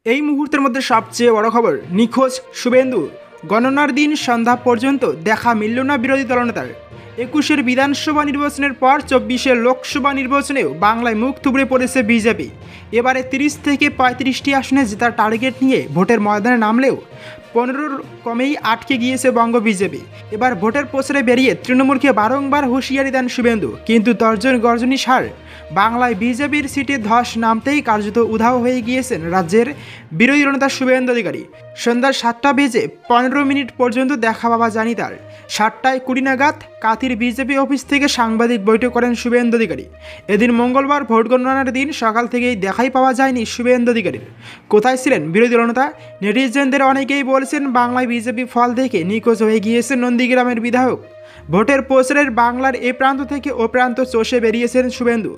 এই মুহূর্তের মধ্যে সবচেয়ে বড় খবর, নিখোঁজ শুভেন্দু। গণনার দিন সন্ধ্যা পর্যন্ত দেখা মিলল না বিরোধী দলনেতার। 21-এর বিধানসভা নির্বাচনের পর 24-এর লোকসভা নির্বাচনেও বাংলায় মুখ থুবড়ে পড়েছে বিজেপি। এবারে 30 থেকে 35টি আসনে জেতার টার্গেট নিয়ে ভোটের ময়দানে নামলেও 15-র কমেই আটকে গিয়েছে বঙ্গ বিজেপি। এবার ভোটের প্রচারে বেরিয়ে তৃণমূলকে বারংবার হুঁশিয়ারি দেন শুভেন্দু, কিন্তু তর্জন গর্জনই সার। বাংলায় বিজেপির সিটে ধস নামতেই কার্যত উধাও হয়ে গিয়েছেন রাজ্যের বিরোধী দলনেতা শুভেন্দু অধিকারী। সন্ধ্যা 7টা বেজে 15 মিনিট পর্যন্ত দেখা পাওয়া যায়নি তার। 7টায় 20 নাগাদ কাঁথির বিজেপি অফিস থেকে সাংবাদিক বৈঠক করেন শুভেন্দু অধিকারী। এদিন মঙ্গলবার ভোট গণনার দিন সকাল থেকেই দেখাই পাওয়া যায়নি শুভেন্দু অধিকারীর। কোথায় ছিলেন বিরোধী দলনেতা? নেটিজেনদের অনেকেই বলছেন বাংলায় বিজেপি ফল দেখে নিখোঁজ হয়ে গিয়েছেন নন্দীগ্রামের বিধায়ক। ভোটের প্রচারের বাংলার এ প্রান্ত থেকে ও প্রান্ত চষে বেরিয়েছেন শুভেন্দু।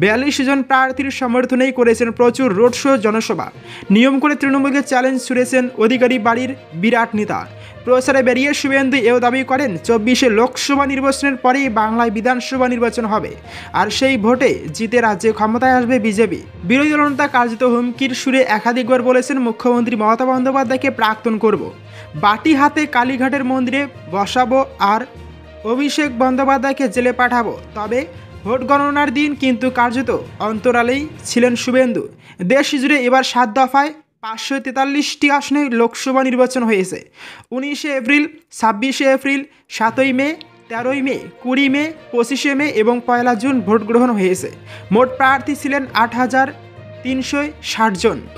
42 জন প্রার্থীর সমর্থনেই করেছেন প্রচুর রোড শো, জনসভা। নিয়ম করে তৃণমূলকে চ্যালেঞ্জ ছুড়েছেন অধিকারী বাড়ির বিরাট নেতা। প্রচারে বেরিয়ে শুভেন্দু এও দাবি করেন 24-এ লোকসভা নির্বাচনের পরেই বাংলায় বিধানসভা নির্বাচন হবে, আর সেই ভোটে জিতে রাজ্যে ক্ষমতায় আসবে বিজেপি। বিরোধী দলনেতা কার্যত হুমকির সুরে একাধিকবার বলেছেন মুখ্যমন্ত্রী মমতা বন্দ্যোপাধ্যায়কে প্রাক্তন করব, বাটি হাতে কালীঘাটের মন্দিরে বসাবো আর অভিষেক বন্দ্যোপাধ্যায়কে জেলে পাঠাবো। তবে ভোট গণনার দিন কিন্তু কার্যত অন্তরালেই ছিলেন শুভেন্দু। দেশ জুড়ে এবার 7 দফায় 543টি আসনে লোকসভা নির্বাচন হয়েছে। 19শে এপ্রিল, 26শে এপ্রিল, 7ই মে, 13ই মে, 20 মে, 25শে মে এবং 1 জুন ভোট গ্রহণ হয়েছে। মোট প্রার্থী ছিলেন 8,360 জন।